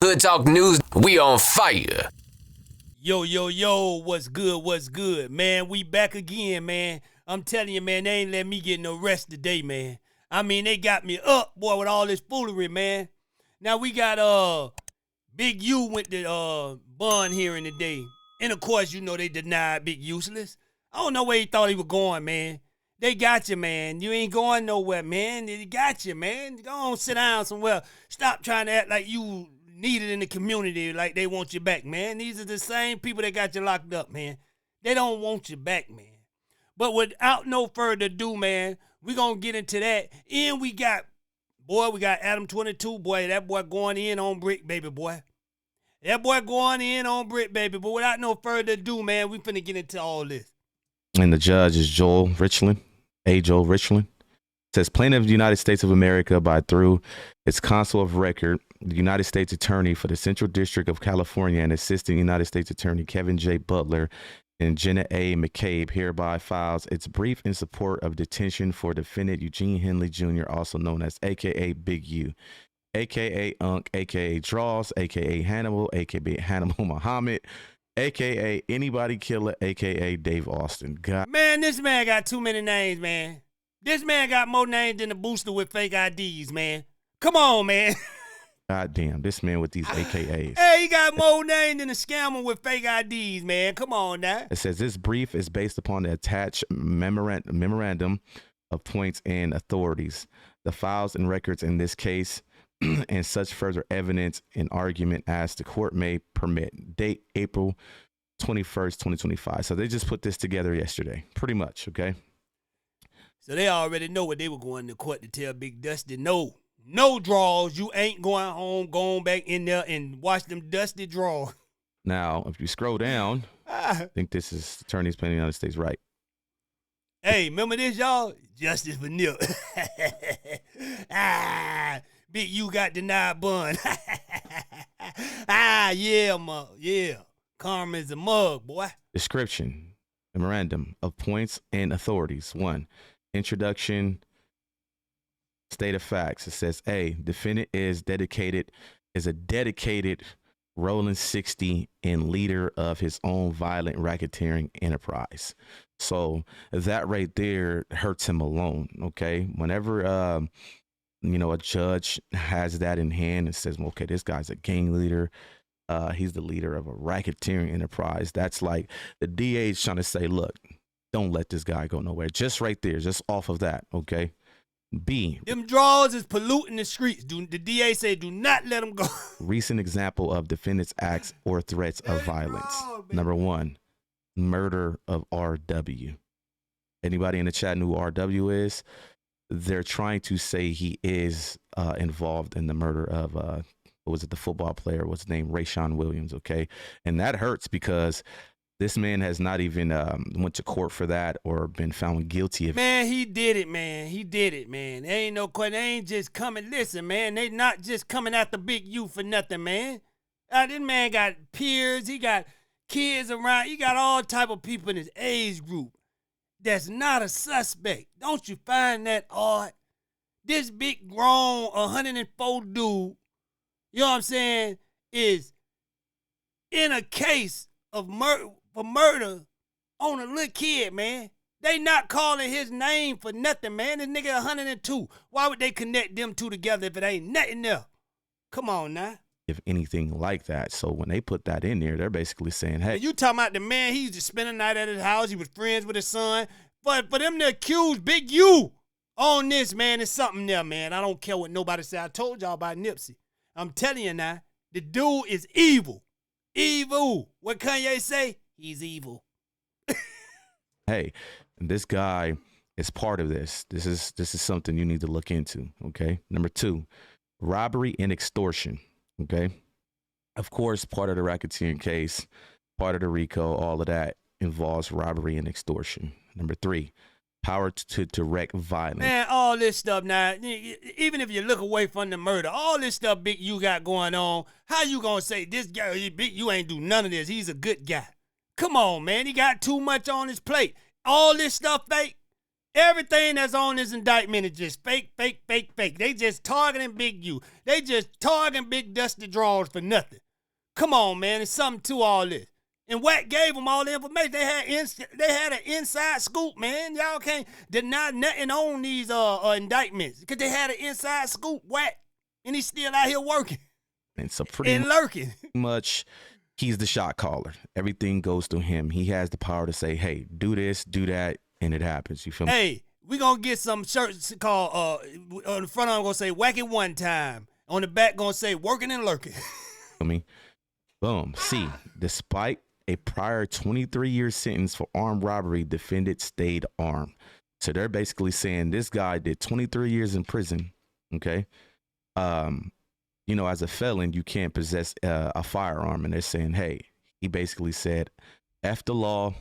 Hood Talk News, we on fire. Yo, what's good, man? We back again, man. I'm telling you, man, they ain't let me get no rest today, man. I mean, they got me up, boy, with all this foolery, man. Now we got, Big U went to, bond hearing today. And of course, you know they denied Big Useless. I don't know where he thought he was going, man. They got you, man. You ain't going nowhere, man. They got you, man. Go on, sit down somewhere. Stop trying to act like you needed in the community, like they want you back, man. These are the same people that got you locked up, man. They don't want you back, man. But without no further ado, man, we gonna get into that. And we got Adam22, boy. That boy going in on Bricc, baby, boy. That boy going in on Bricc, baby. But without no further ado, man, we finna get into all this. And the judge is Joel Richland. Says plaintiff of the United States of America by through its counsel of record, the United States Attorney for the Central District of California and Assistant United States Attorney Kevin J. Butler and Jenna A. McCabe hereby files its brief in support of detention for defendant Eugene Henley Jr., also known as AKA Big U, AKA Unc, AKA Draws, AKA Hannibal, AKA Hannibal Muhammad, AKA Anybody Killer, AKA Dave Austin. God. Man, this man got too many names, man. This man got more names than the booster with fake IDs, man. Come on, man. God damn, this man with these AKAs. Hey, he got more names than a scammer with fake IDs, man. Come on now. It says this brief is based upon the attached memorandum of points and authorities, the files and records in this case, and such further evidence and argument as the court may permit. Date April 21st, 2025. So they just put this together yesterday, pretty much, okay? So they already know what they were going to court to tell Big Dusty. No draws. You ain't going home, going back in there and watch them dusty draws. Now, if you scroll down, I think this is Attorneys Plaintiff of the United States, right? Hey, remember this, y'all? Justice for Nip. Big U got denied bond. Yeah. Karma is a mug, boy. Description, memorandum of points and authorities. 1. Introduction, state of facts. It says, A, defendant is a dedicated rolling 60 and leader of his own violent racketeering enterprise. So that right there hurts him alone, okay? Whenever, a judge has that in hand and says, okay, this guy's a gang leader. He's the leader of a racketeering enterprise. That's like the DA is trying to say, look, don't let this guy go nowhere. Just right there, just off of that, okay? B. Them draws is polluting the streets. The DA say do not let them go. Recent example of defendant's acts or threats of violence. Number 1, murder of RW. Anybody in the chat know who RW is? They're trying to say he is involved in the murder of, the football player? What's his name? Rayshawn Williams, okay? And that hurts because this man has not even went to court for that or been found guilty of. Man, he did it, man. There ain't no question. They ain't just coming. Listen, man, they not just coming after Big U for nothing, man. This man got peers. He got kids around. He got all type of people in his age group that's not a suspect. Don't you find that odd? This big, grown, 104 dude, you know what I'm saying, is in a case of murder on a little kid, man. They not calling his name for nothing, man. This nigga 102. Why would they connect them two together if it ain't nothing else? Come on now. If anything like that. So when they put that in there, they're basically saying, hey. And you talking about the man, he used to spend the night at his house. He was friends with his son. But for them to accuse Big U on this, man, it's something there, man. I don't care what nobody say. I told y'all about Nipsey. I'm telling you now, the dude is evil. Evil. What Kanye say? He's evil. Hey, this guy is part of this. This is something you need to look into, okay? Number 2, robbery and extortion, okay? Of course, part of the racketeering case, part of the RICO, all of that involves robbery and extortion. Number 3, power to direct violence. Man, all this stuff now, even if you look away from the murder, all this stuff Big U got going on, how you gonna say this guy, Big U ain't do none of this, he's a good guy? Come on, man, he got too much on his plate. All this stuff fake. Everything that's on this indictment is just fake, fake, fake, fake. They just targeting Big U. They just targeting Big Dusty Draws for nothing. Come on, man. There's something to all this. And Wack gave them all the information. They had an inside scoop, man. Y'all can't deny nothing on these indictments because they had an inside scoop, Wack, and he's still out here working And so pretty and lurking. much, he's the shot caller. Everything goes through him. He has the power to say, hey, do this, do that, and it happens. You feel me? Hey, we gonna get some shirts called on the front I'm gonna say whack it one time. On the back gonna say working and lurking. I mean, boom. C, despite a prior 23-year sentence for armed robbery, defendant stayed armed. So they're basically saying this guy did 23 years in prison. Okay. You know, as a felon, you can't possess a firearm. And they're saying, hey, he basically said, F the law,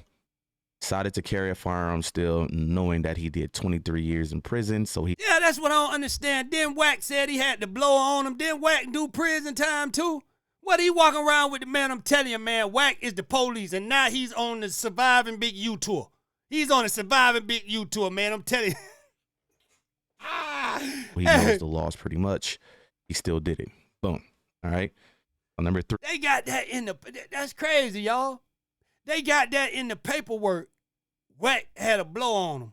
decided to carry a firearm still, knowing that he did 23 years in prison. So he. Yeah, that's what I don't understand. Then Wack said he had to blow on him. Then Wack do prison time too. What he walking around with the man? I'm telling you, man, Wack is the police, and now he's on the Surviving Big U tour. He's on the Surviving Big U tour, man. I'm telling you. He knows the laws pretty much. He still did it. Boom. All right. On number 3. They got that in the. That's crazy, y'all. They got that in the paperwork. Wack had a blow on him.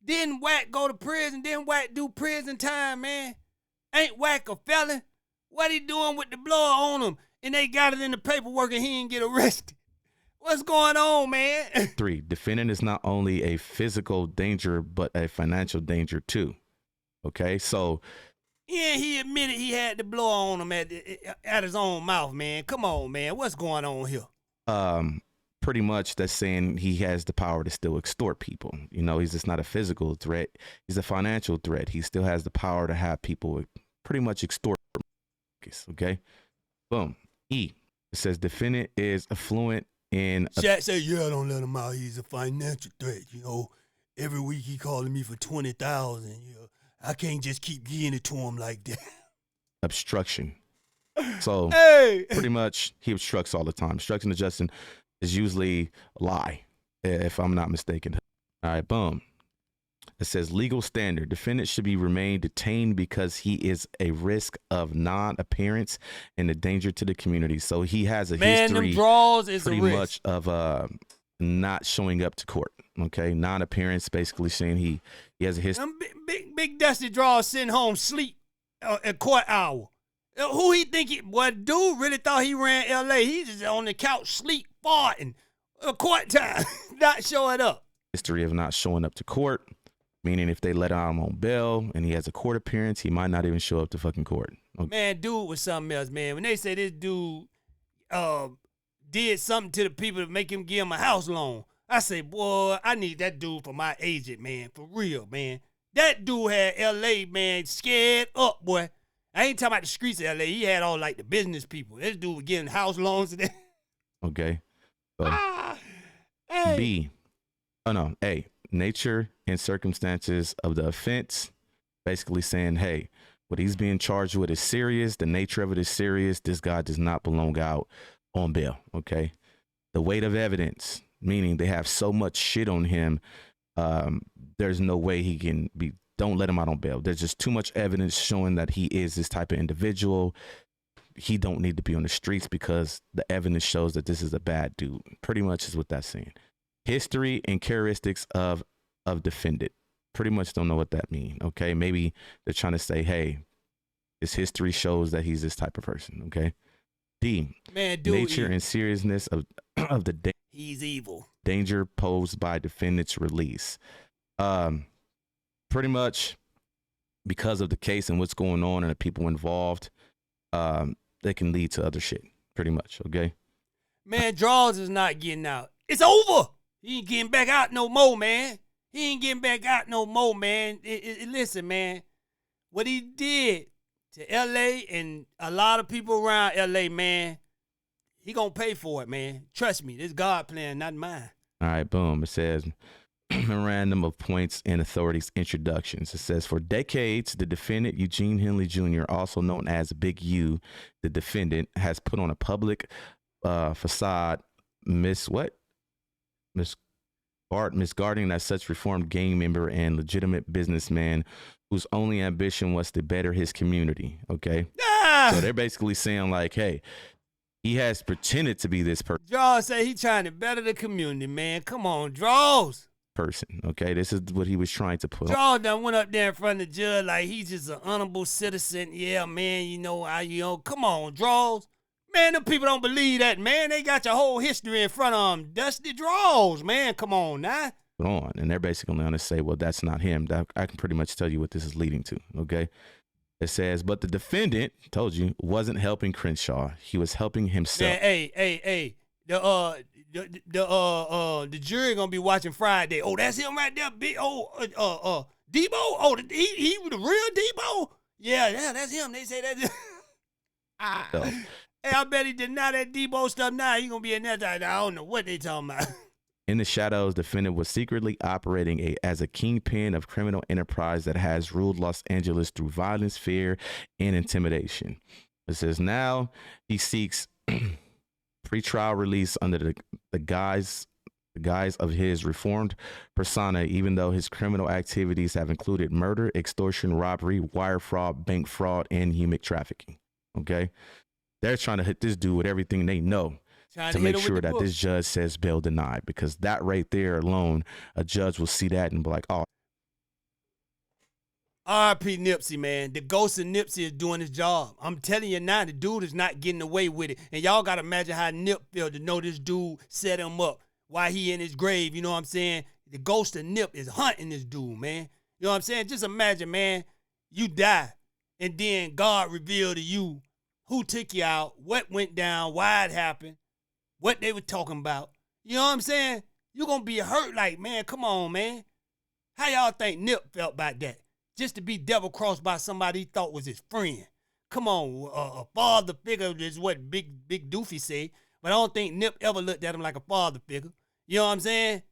Didn't Wack go to prison? Didn't Wack do prison time, man? Ain't Wack a felon? What he doing with the blow on him? And they got it in the paperwork and he didn't get arrested. What's going on, man? 3, defendant is not only a physical danger, but a financial danger too. Okay, so. Yeah, he admitted he had the blow on him at his own mouth, man. Come on, man. What's going on here? Pretty much that's saying he has the power to still extort people. You know, he's just not a physical threat. He's a financial threat. He still has the power to have people pretty much extort. Okay. Boom. E. It says defendant is affluent in. Chat say, yeah, don't let him out. He's a financial threat. You know, every week he calling me for 20,000. You know, I can't just keep giving it to him like that. Obstruction. So hey, pretty much he obstructs all the time. Obstruction to justice is usually a lie, if I'm not mistaken. All right, boom. It says legal standard. Defendant should be remain detained because he is a risk of non-appearance and a danger to the community. So he has a history them draws is pretty a risk. much of not showing up to court. Okay, non-appearance, basically saying he has a history. Them big Dusty Draws sitting home sleep at court hour. Who he think he? Boy, dude really thought he ran L.A. He just on the couch sleep farting. Court time, not showing up. History of not showing up to court, meaning if they let him on bail and he has a court appearance, he might not even show up to fucking court. Okay. Man, dude was something else, man. When they say this dude did something to the people to make him give him a house loan, I say, boy, I need that dude for my agent, man. For real, man. That dude had L.A., man, scared up, boy. I ain't talking about the streets of L.A. He had all, like, the business people. This dude was getting house loans and that. Okay. So, Hey. B. Oh, no. A. Nature and circumstances of the offense. Basically saying, hey, what he's being charged with is serious. The nature of it is serious. This guy does not belong out on bail. Okay. The weight of evidence, meaning they have so much shit on him. There's no way he can be. Don't let him out on bail. There's just too much evidence showing that he is this type of individual. He don't need to be on the streets because the evidence shows that this is a bad dude. Pretty much is what that's saying. History and characteristics of defendant. Pretty much don't know what that means. Okay, maybe they're trying to say, hey, his history shows that he's this type of person. Okay. D. Man, dude, nature and seriousness of the he's evil. Danger posed by defendant's release. Pretty much because of the case and what's going on and the people involved, they can lead to other shit. Pretty much. Okay. Man, Draws is not getting out. It's over. He ain't getting back out no more, man. He ain't getting back out no more, man. Listen, man. What he did to L.A. and a lot of people around L.A., man, he gonna pay for it, man. Trust me. This God plan, not mine. All right, boom. It says memorandum of points and authorities introductions. It says for decades, the defendant, Eugene Henley Jr., also known as Big U, the defendant, has put on a public facade, Bart misguiding that such reformed gang member and legitimate businessman whose only ambition was to better his community. Okay. So they're basically saying like, hey, he has pretended to be this Draws say he trying to better the community, man. Come on, Draws. person. Okay. This is what he was trying to put on. Draws done went up there in front of the judge like he's just an honorable citizen. Yeah, man, come on, Draws. Man, them people don't believe that, man. They got your whole history in front of them. Dusty Draws, man. Come on now. On. And they're basically going to say, well, that's not him. I can pretty much tell you what this is leading to. Okay. It says, but the defendant, told you, wasn't helping Crenshaw. He was helping himself. Man, hey. The jury gonna be watching Friday. Oh, that's him right there, big Debo. Oh, he the real Debo. Yeah, that's him. They say that's. Hey, I bet he deny that Debo stuff now. He gonna be in that. I don't know what they talking about. In the shadows, the defendant was secretly operating as a kingpin of criminal enterprise that has ruled Los Angeles through violence, fear, and intimidation. It says now he seeks pretrial release under the guise of his reformed persona, even though his criminal activities have included murder, extortion, robbery, wire fraud, bank fraud, and human trafficking. Okay, they're trying to hit this dude with everything they know. To make sure that this judge says bail denied, because that right there alone, a judge will see that and be like, oh. R.I.P. Nipsey, man. The ghost of Nipsey is doing his job. I'm telling you now, the dude is not getting away with it. And y'all got to imagine how Nip felt to know this dude set him up while he in his grave. You know what I'm saying? The ghost of Nip is hunting this dude, man. You know what I'm saying? Just imagine, man, you die, and then God revealed to you who took you out, what went down, why it happened, what they were talking about. You know what I'm saying? You're going to be hurt like, man, come on, man. How y'all think Nip felt about that? Just to be double-crossed by somebody he thought was his friend. Come on, a father figure is what Big Doofy say, but I don't think Nip ever looked at him like a father figure. You know what I'm saying?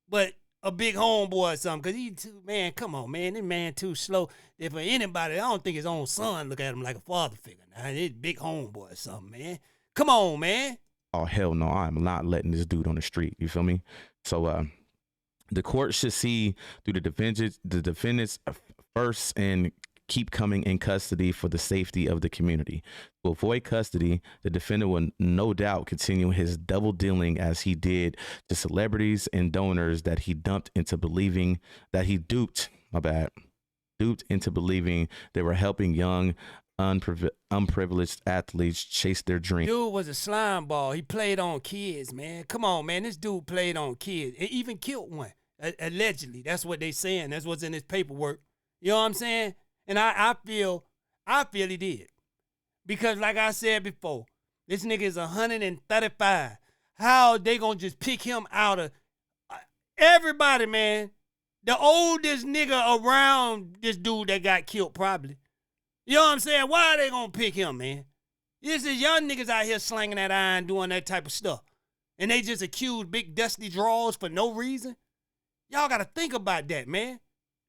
But a big homeboy or something, because he too, man, come on, man. This man too slow. If for anybody, I don't think his own son look at him like a father figure. Now, this big homeboy or something, man. Come on, man. Oh, hell no, I'm not letting this dude on the street. You feel me? So the court should see through the defendants first and keep coming in custody for the safety of the community. To avoid custody, the defendant will no doubt continue his double dealing as he did to celebrities and donors that he duped into believing they were helping young unprivileged athletes chase their dreams. Dude was a slime ball. He played on kids, man. Come on, man. This dude played on kids. He even killed one, allegedly. That's what they saying. That's what's in his paperwork. You know what I'm saying? And I feel he did. Because like I said before, this nigga is 135. How they gonna just pick him out of everybody, man? The oldest nigga around this dude that got killed probably. You know what I'm saying? Why are they gonna pick him, man? This is young niggas out here slanging that iron, doing that type of stuff. And they just accuse Big Dusty Draws for no reason? Y'all gotta think about that, man.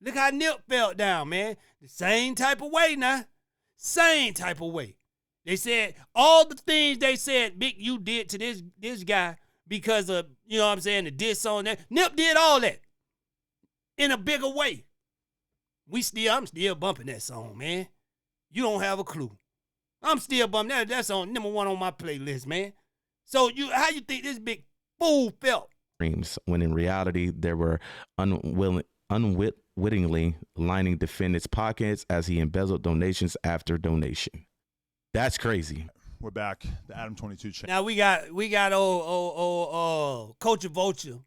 Look how Nip felt down, man. The same type of way now. Same type of way. They said all the things they said, Big, you did to this guy because of, you know what I'm saying, the diss on that. Nip did all that in a bigger way. I'm still bumping that song, man. You don't have a clue. I'm still bumping that. That's on number one on my playlist, man. So how you think this big fool felt? When in reality, there were unwittingly lining defendants' pockets as he embezzled donations after donation. That's crazy. We're back. The Adam22 channel. Now we got old Coach Vulture.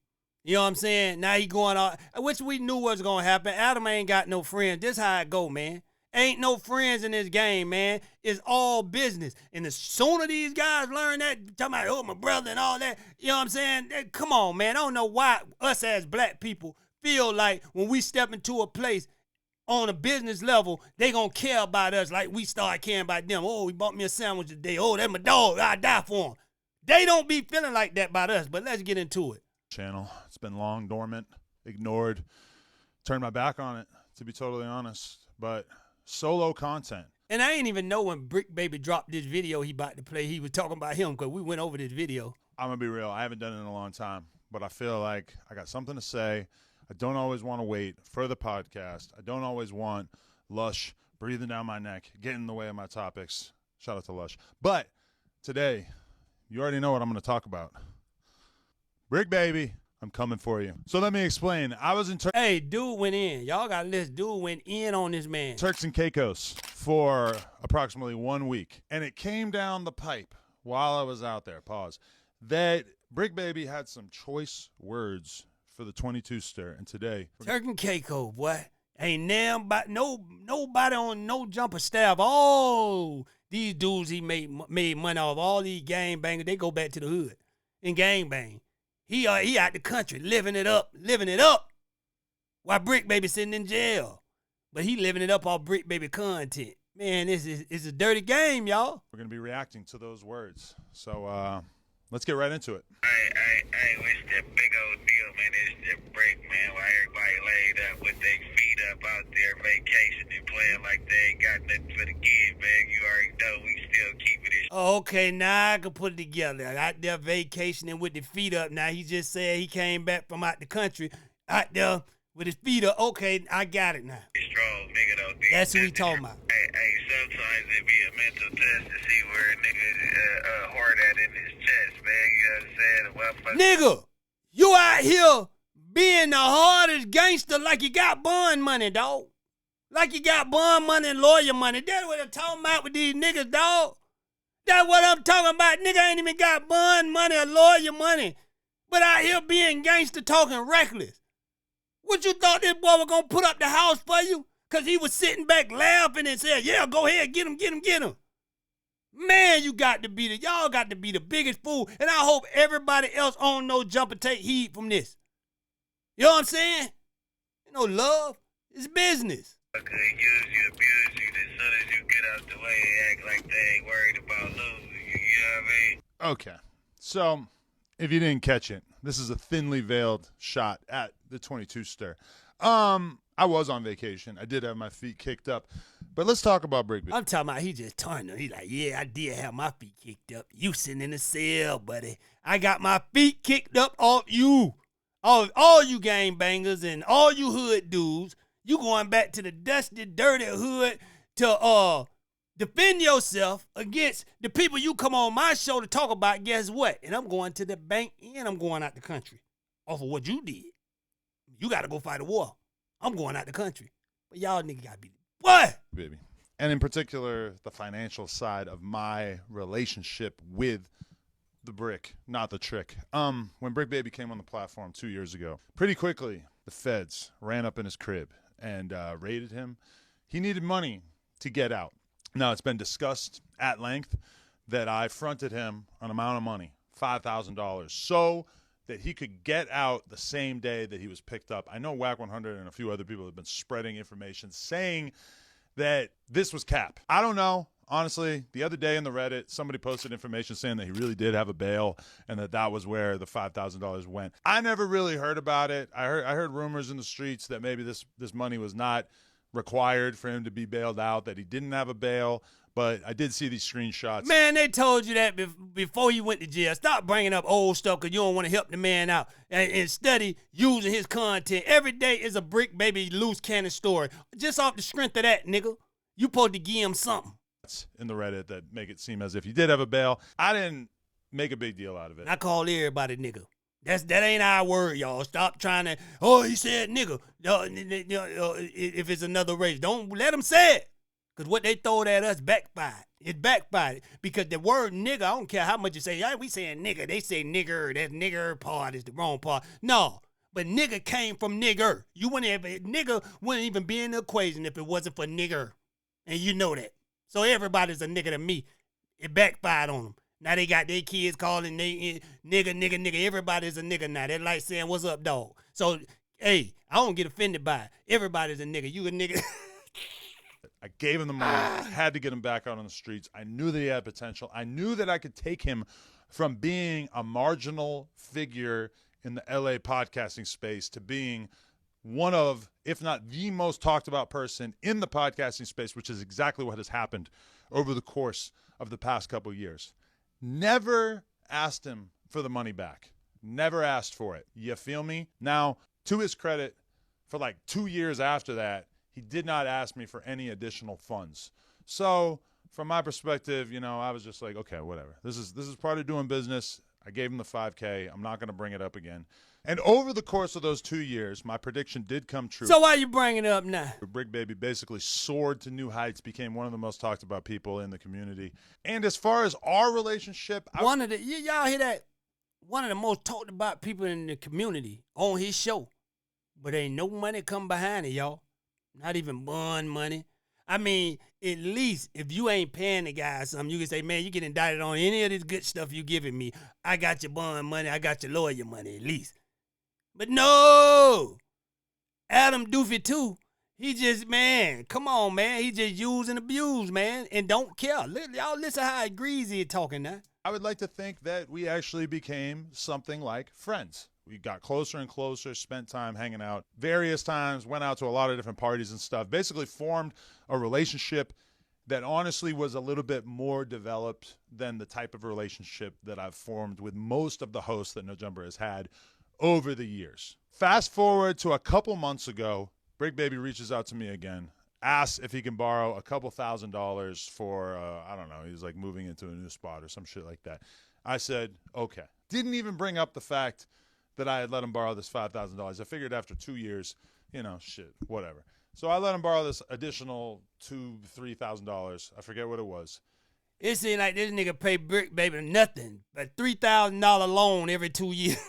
You know what I'm saying? Now he going on, which we knew was gonna happen. Adam ain't got no friends. This how it go, man. Ain't no friends in this game, man. It's all business. And the sooner these guys learn that, talking about, oh, my brother and all that, you know what I'm saying? Come on, man. I don't know why us as black people feel like when we step into a place on a business level, they gonna care about us like we start caring about them. Oh, he bought me a sandwich today. Oh, that's my dog. I die for him. They don't be feeling like that about us, but let's get into it. Channel. It's been long dormant, ignored, turned my back on it, to be totally honest. But solo content. And I ain't even know when Bricc Baby dropped this video he about to play. He was talking about him because we went over this video. I'm going to be real. I haven't done it in a long time. but I feel like I got something to say. I don't always want to wait for the podcast. I don't always want Lush breathing down my neck, getting in the way of my topics. Shout out to Lush. But today, you already know what I'm going to talk about. Bricc, baby, I'm coming for you. So let me explain. I was in Hey, dude went in. Y'all got to listen. Dude went in on this man. Turks and Caicos for approximately 1 week. And it came down the pipe while I was out there, pause, that Bricc Baby had some choice words for the 22 stir. And today, Turk and Caicos, boy. Ain't nobody on no jumper staff. All these dudes he made money off, all these gang bangers, they go back to the hood and gang bang. He out the country living it up. While Bricc Baby sitting in jail. But he living it up off Bricc Baby content. Man, it's a dirty game, y'all. we're going to be reacting to those words. So let's get right into it. Hey, it's that big old deal, man. It's that Bricc, man. Why everybody laid up with their feet up out there vacationing, playing like they ain't got nothing for the kids, man. You already know we still keeping it. Oh, okay, now I can put it together. Out there vacationing with the feet up. Now he just said he came back from out the country, out there with his feet up. Okay, I got it now. Strong nigga, though. That's what we talking about. Hey, sometimes it be a mental test to see where a nigga hard at in his chest, man. You know what I'm saying? Nigga, you out here being the hardest gangster like you got bond money, dog. Like you got bond money and lawyer money. That's what I'm talking about with these niggas, dog. That's what I'm talking about. Nigga ain't even got bond money or lawyer money. But out here being gangster talking reckless. What you thought this boy was gonna put up the house for you? Cause he was sitting back laughing and said, yeah, go ahead, get him. Man, y'all got to be the biggest fool. And I hope everybody else on no jumper take heed from this. You know what I'm saying? You know, love is business. Could use you, abuse you, as soon as you get out the way and act like they ain't worried about losing you. You know what I mean? Okay. So if you didn't catch it, this is a thinly veiled shot at the 22 stir. I was on vacation. I did have my feet kicked up. But let's talk about Bricc. I'm talking about he just turned him. He like, yeah, I did have my feet kicked up. You sitting in the cell, buddy. I got my feet kicked up off you. All you gang bangers and all you hood dudes, you going back to the dusty, dirty hood to defend yourself against the people you come on my show to talk about. Guess what? And I'm going to the bank and I'm going out the country off of what you did. You got to go fight a war. I'm going out the country. But y'all nigga got to be what? Baby. And in particular, the financial side of my relationship with the Bricc, not the trick. When Bricc Baby came on the platform 2 years ago, pretty quickly, the feds ran up in his crib and raided him. He needed money to get out. Now, it's been discussed at length that I fronted him an amount of money, $5,000, so that he could get out the same day that he was picked up. I know Whack 100 and a few other people have been spreading information saying that this was cap. I don't know. Honestly, the other day in the Reddit, somebody posted information saying that he really did have a bail and that was where the $5,000 went. I never really heard about it. I heard rumors in the streets that maybe this money was not required for him to be bailed out, that he didn't have a bail. But I did see these screenshots. Man, they told you that before he went to jail. Stop bringing up old stuff because you don't want to help the man out. And study using his content. Every day is a Bricc Baby loose cannon story. Just off the strength of that, nigga. You supposed to give him something. In the Reddit that make it seem as if he did have a bail. I didn't make a big deal out of it. I call everybody nigga. That ain't our word, y'all. Stop trying to, he said nigga. If it's another race, don't let them say it. Because what they throwed at us backfired. It backfired. Because the word nigga, I don't care how much you say, we saying nigga. They say nigger. That nigger part is the wrong part. No. But nigga came from nigger. Nigga wouldn't even be in the equation if it wasn't for nigger. And you know that. So everybody's a nigga to me. It backfired on them. Now they got their kids calling they nigga. Everybody's a nigga now. They like saying, what's up, dog? So, hey, I don't get offended by it. Everybody's a nigga. You a nigga. I gave him the money. Had to get him back out on the streets. I knew that he had potential. I knew that I could take him from being a marginal figure in the LA podcasting space to being one of, if not the most talked about person in the podcasting space, which is exactly what has happened over the course of the past couple of years. Never asked him for the money back. Never asked for it. You feel me? Now, to his credit, for like 2 years after that, he did not ask me for any additional funds. So from my perspective, you know, I was just like, okay, whatever. This is part of doing business. I gave him the $5K. I'm not going to bring it up again. And over the course of those 2 years, my prediction did come true. So why you bringing it up now? Bricc Baby basically soared to new heights, became one of the most talked about people in the community. And as far as our relationship, Y'all hear that? One of the most talked about people in the community on his show. But ain't no money come behind it, y'all. Not even bond money. I mean, at least if you ain't paying the guy something, you can say, man, you get indicted on any of this good stuff you giving me. I got your bond money. I got your lawyer money, at least. But no. Adam22, he just, man, come on, man. He just use and abuse, man, and don't care. Y'all listen how greasy he talking now. I would like to think that we actually became something like friends. We got closer and closer, spent time hanging out various times, went out to a lot of different parties and stuff, basically formed a relationship that honestly was a little bit more developed than the type of relationship that I've formed with most of the hosts that No Jumper has had over the years. Fast forward to a couple months ago, Bricc Baby reaches out to me again, asks if he can borrow a couple $1,000s for, I don't know, he's like moving into a new spot or some shit like that. I said, okay. Didn't even bring up the fact that I had let him borrow this $5,000. I figured after 2 years, you know, shit, whatever. So I let him borrow this additional $2,000-$3,000. I forget what it was. It seemed like this nigga pay Bricc Baby nothing but $3,000 loan every 2 years.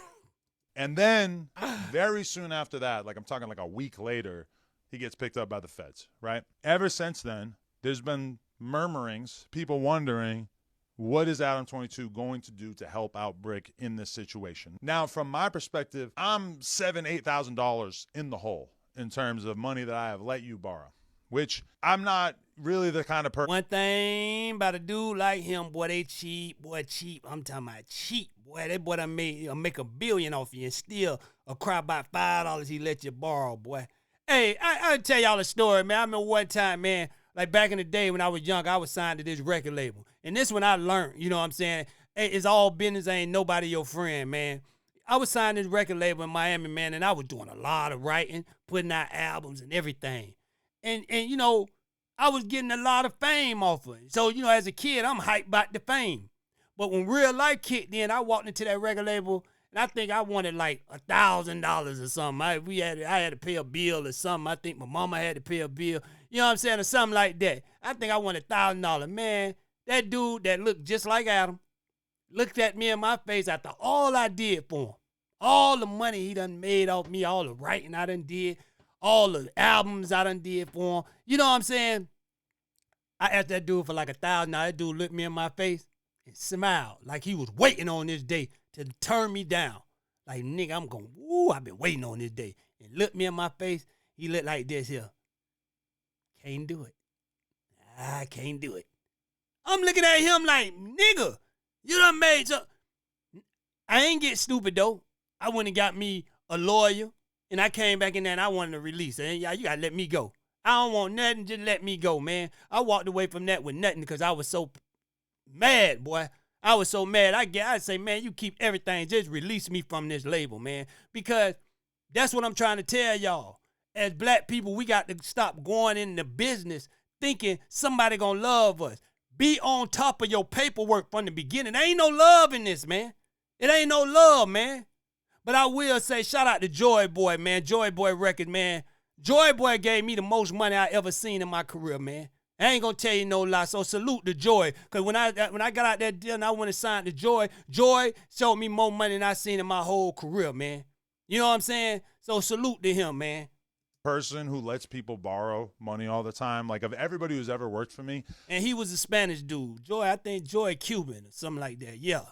And then very soon after that, like I'm talking like a week later, he gets picked up by the feds, right? Ever since then, there's been murmurings, people wondering, what is Adam22 going to do to help out Bricc in this situation? Now, from my perspective, I'm $7,000, $8,000 in the hole in terms of money that I have let you borrow, which I'm not really the kind of person. One thing about a dude like him, boy, they cheap, boy, cheap. I'm talking about cheap, boy. That boy done make $1 billion off you and still a cry about $5 he let you borrow, boy. Hey, I'll tell y'all a story, man. I remember one time, man, like back in the day when I was young, I was signed to this record label. And this one I learned, you know what I'm saying? Hey, it's all business, ain't nobody your friend, man. I was signed to this record label in Miami, man, and I was doing a lot of writing, putting out albums and everything. And you know, I was getting a lot of fame off of it. So, you know, as a kid, I'm hyped about the fame. But when real life kicked in, I walked into that record label, and I think I wanted like $1,000 or something. I had to pay a bill or something. I think my mama had to pay a bill. You know what I'm saying? Or something like that. I think I wanted $1,000. Man, that dude that looked just like Adam looked at me in my face after all I did for him. All the money he done made off me, all the writing I done did, all the albums I done did for him. You know what I'm saying? I asked that dude for like $1,000. That dude looked me in my face and smiled like he was waiting on this day to turn me down. Like, nigga, I've been waiting on this day. And looked me in my face. He looked like this here. Can't do it. I can't do it. I'm looking at him like, nigga, you done made so. I ain't get stupid, though. I went and got me a lawyer, and I came back in there, and I wanted to release it. And y'all, you got to let me go. I don't want nothing. Just let me go, man. I walked away from that with nothing because I was so mad, boy. I was so mad. I'd say, man, you keep everything. Just release me from this label, man. Because that's what I'm trying to tell y'all. As black people, we got to stop going into business thinking somebody gonna love us. Be on top of your paperwork from the beginning. There ain't no love in this, man. It ain't no love, man. But I will say, shout out to Joy Boy, man. Joy Boy Record, man. Joy Boy gave me the most money I ever seen in my career, man. I ain't gonna tell you no lie. So salute to Joy. Cause when I got out that deal and I went and signed to Joy, Joy showed me more money than I seen in my whole career, man. You know what I'm saying? So salute to him, man. Person who lets people borrow money all the time, like of everybody who's ever worked for me. And he was a Spanish dude. Joy, I think Joy Cuban or something like that. Yeah.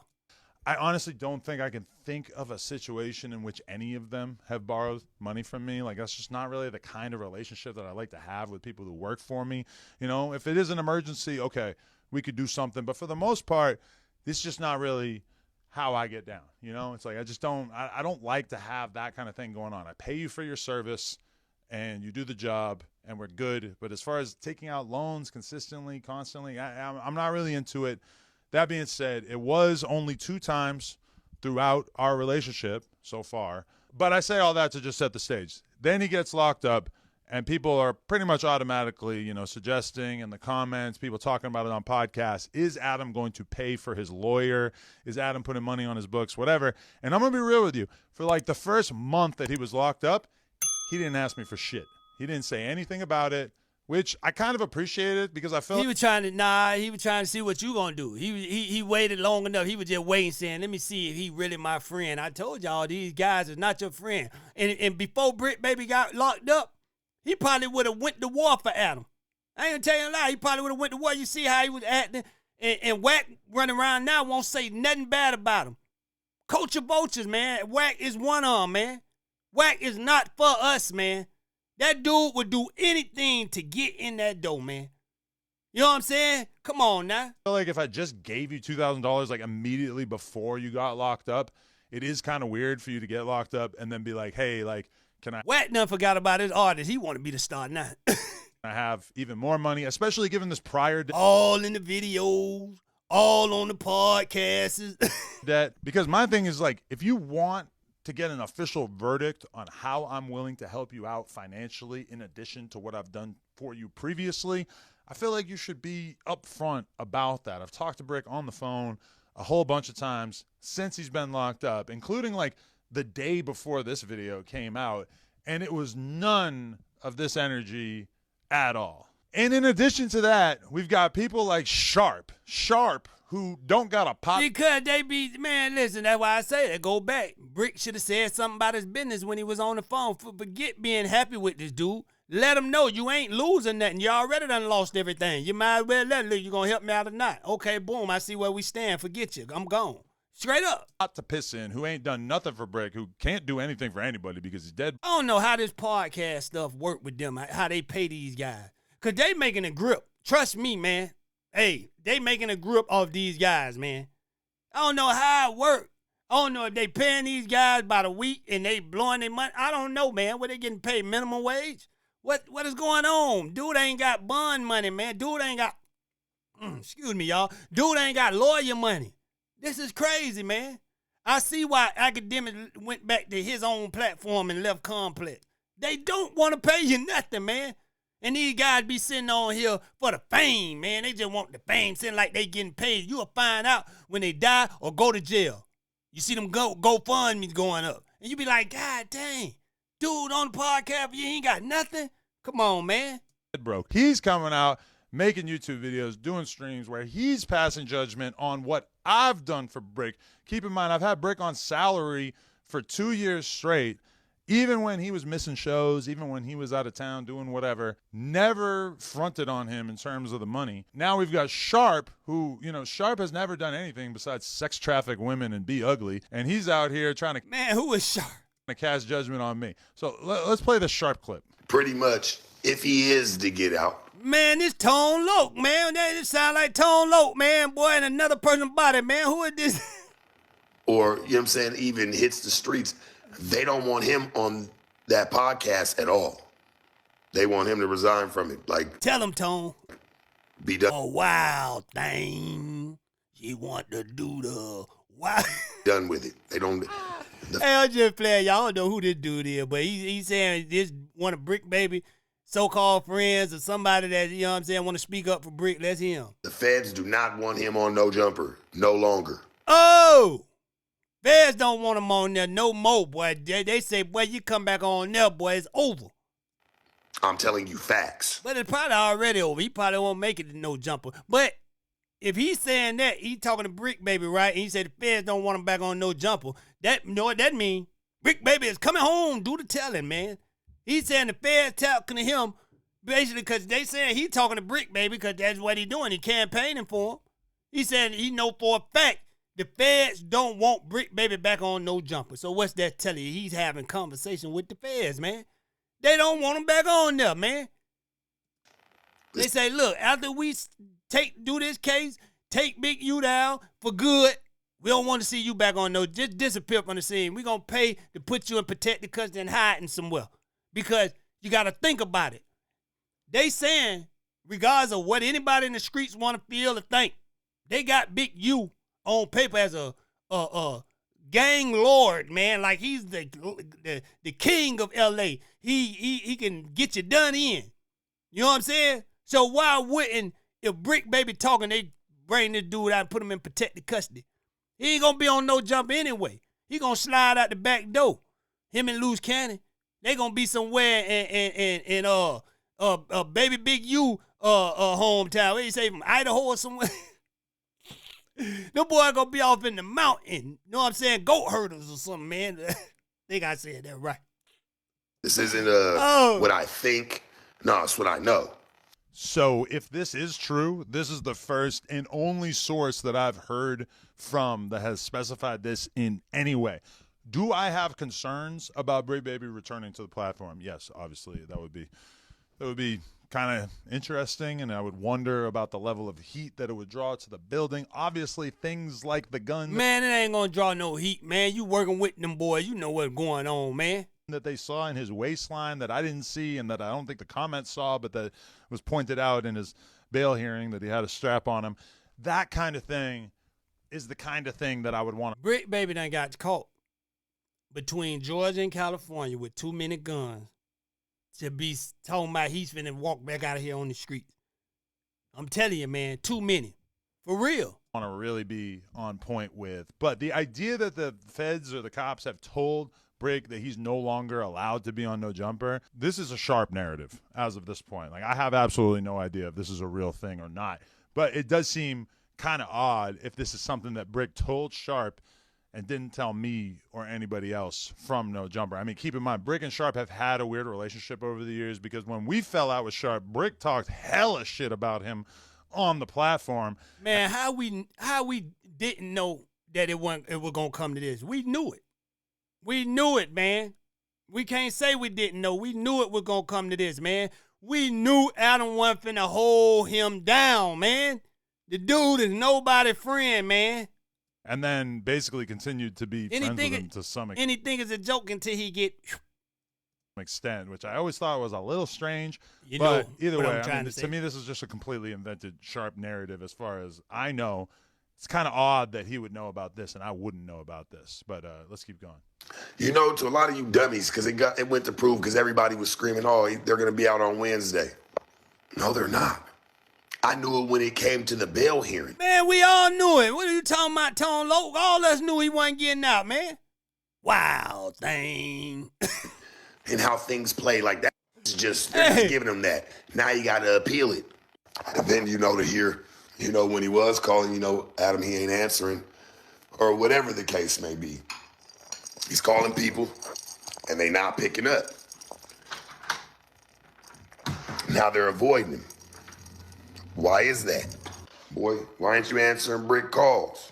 I honestly don't think I can think of a situation in which any of them have borrowed money from me. Like, that's just not really the kind of relationship that I like to have with people who work for me. You know, if it is an emergency, okay, we could do something. But for the most part, this is just not really how I get down. You know, it's like I don't like to have that kind of thing going on. I pay you for your service and you do the job and we're good. But as far as taking out loans consistently, constantly, I'm not really into it. That being said, it was only 2 times throughout our relationship so far. But I say all that to just set the stage. Then he gets locked up, and people are pretty much automatically, suggesting in the comments, people talking about it on podcasts, is Adam going to pay for his lawyer? Is Adam putting money on his books? Whatever. And I'm going to be real with you. For like the first month that he was locked up, he didn't ask me for shit. He didn't say anything about it, which I kind of appreciated because I felt he was trying to see what you gonna do. He waited long enough. He was just waiting, saying, "Let me see if he really my friend." I told y'all these guys is not your friend. And before Bricc Baby got locked up, he probably would have went to war for Adam. I ain't gonna tell you a lie. He probably would have went to war. You see how he was acting, and Wack running around now won't say nothing bad about him. Coach your vultures, man. Wack is one arm, man. Wack is not for us, man. That dude would do anything to get in that door, man. You know what I'm saying? Come on now. I feel like if I just gave you $2,000 like immediately before you got locked up, it is kind of weird for you to get locked up and then be like, hey, like, can I Wack done forgot about his artist. He want to be the star now. have even more money, especially given this prior All in the videos, all on the podcasts. debt? Because my thing is like, if you want to get an official verdict on how I'm willing to help you out financially in addition to what I've done for you previously, I feel like you should be upfront about that. I've talked to Bricc on the phone a whole bunch of times since he's been locked up, including like the day before this video came out, and it was none of this energy at all. And in addition to that, we've got people like Sharp, who don't got a pop. Because they be, man, listen, that's why I say that. Go back. Bricc should have said something about his business when he was on the phone. Forget being happy with this dude. Let him know you ain't losing nothing. You already done lost everything. You might as well let him know you going to help me out or not. Okay, boom, I see where we stand. Forget you. I'm gone. Straight up. To piss in, who ain't done nothing for Bricc, who can't do anything for anybody because he's dead. I don't know how this podcast stuff work with them, how they pay these guys. Because they making a grip. Trust me, man. Hey, they making a grip off these guys, man. I don't know how it work. I don't know if they paying these guys by the week and they blowing their money. I don't know, man. What they getting paid minimum wage? What is going on? Dude ain't got bond money, man. Dude ain't got, excuse me, y'all. Dude ain't got lawyer money. This is crazy, man. I see why Academic went back to his own platform and left Complex. They don't want to pay you nothing, man. And these guys be sitting on here for the fame, man. They just want the fame, sitting like they getting paid. You'll find out when they die or go to jail. You see them GoFundMe's going up. And you be like, God dang, dude on the podcast, you ain't got nothing? Come on, man. Broke. He's coming out, making YouTube videos, doing streams where he's passing judgment on what I've done for Bricc. Keep in mind, I've had Bricc on salary for 2 years straight. Even when he was missing shows, even when he was out of town doing whatever, never fronted on him in terms of the money. Now we've got Sharp, who, Sharp has never done anything besides sex traffic women and be ugly. And he's out here trying to Man, who is Sharp? Cast judgment on me. So let's play the Sharp clip. Pretty much, if he is to get out. Man, this Tone Loc, man. This sound like Tone Loc, man. Boy, and another person's body, man. Who is this? Or, you know what I'm saying, even hits the streets. They don't want him on that podcast at all. They want him to resign from it. Like, tell him, Tone. Be done. A wild thing. She want to do the wild. Done with it. They don't. Hey, I'm just playing. Y'all don't know who this dude is, but he's saying this one of Bricc Baby so-called friends or somebody that, you know what I'm saying, want to speak up for Bricc. That's him. The feds do not want him on No Jumper. No longer. Oh! Feds don't want him on there no more, boy. They say, boy, you come back on there, boy, it's over. I'm telling you facts. But it's probably already over. He probably won't make it to No Jumper. But if he's saying that, he's talking to Bricc Baby, right? And he said the feds don't want him back on No Jumper. You know what that means? Bricc Baby is coming home. Do the telling, man. He's saying the feds talking to him basically because they saying he talking to Bricc Baby because that's what he doing. He campaigning for him. He said he know for a fact the feds don't want Bricc Baby back on No Jumper. So what's that telling you? He's having conversation with the feds, man. They don't want him back on there, man. They say, look, after we do this case, take Big U down for good, we don't want to see you back on no, just disappear from the scene. We're going to pay to put you in protected custody and hiding somewhere. Because you got to think about it. They saying, regardless of what anybody in the streets want to feel or think, they got Big U on paper as a gang lord, man. Like he's the king of L.A. He can get you done in. You know what I'm saying? So why wouldn't, if Bricc Baby talking, they bring this dude out and put him in protected custody? He ain't gonna be on no jump anyway. He gonna slide out the back door. Him and Loose Cannon, they gonna be somewhere in Baby Big U hometown. What you say, from Idaho or somewhere? No boy gonna be off in the mountain. You know what I'm saying? Goat herders or something, man. Think I said that right. This isn't what I think. No, it's what I know. So if this is true, this is the first and only source that I've heard from that has specified this in any way. Do I have concerns about Bricc Baby returning to the platform? Yes, obviously. That would be kind of interesting, and I would wonder about the level of heat that it would draw to the building. Obviously, things like the gun. Man, it ain't gonna draw no heat, man. You working with them boys. You know what's going on, man. That they saw in his waistline that I didn't see and that I don't think the comments saw, but that was pointed out in his bail hearing that he had a strap on him. That kind of thing is the kind of thing that I would want. Bricc Baby done got caught between Georgia and California with too many guns to be talking about he's finna walk back out of here on the streets. I'm telling you, man, too many. For real. Want to really be on point with. But the idea that the feds or the cops have told Bricc that he's no longer allowed to be on No Jumper, this is a Sharp narrative as of this point. Like, I have absolutely no idea if this is a real thing or not. But it does seem kind of odd if this is something that Bricc told Sharp and didn't tell me or anybody else from No Jumper. I mean, keep in mind, Bricc and Sharp have had a weird relationship over the years because when we fell out with Sharp, Bricc talked hella shit about him on the platform. Man, how we didn't know that it was gonna come to this? We knew it. We knew it, man. We can't say we didn't know. We knew it was gonna come to this, man. We knew Adam wasn't finna hold him down, man. The dude is nobody's friend, man. And then basically continued to be friends with him to some extent. Anything is a joke until he get extent, which I always thought was a little strange. You but know either way, I mean, to me, this is just a completely invented Sharp narrative as far as I know. It's kind of odd that he would know about this and I wouldn't know about this. But let's keep going. You know, to a lot of you dummies, because it went to prove because everybody was screaming, oh, they're going to be out on Wednesday. No, they're not. I knew it when it came to the bail hearing. Man, we all knew it. What are you talking about, Tone Loc? All us knew he wasn't getting out, man. Wild thing. And how things play like that. They're just giving him that. Now you got to appeal it. And then, to hear, when he was calling, Adam, he ain't answering, or whatever the case may be. He's calling people, and they not picking up. Now they're avoiding him. Why is that? Boy, why aren't you answering Bricc calls?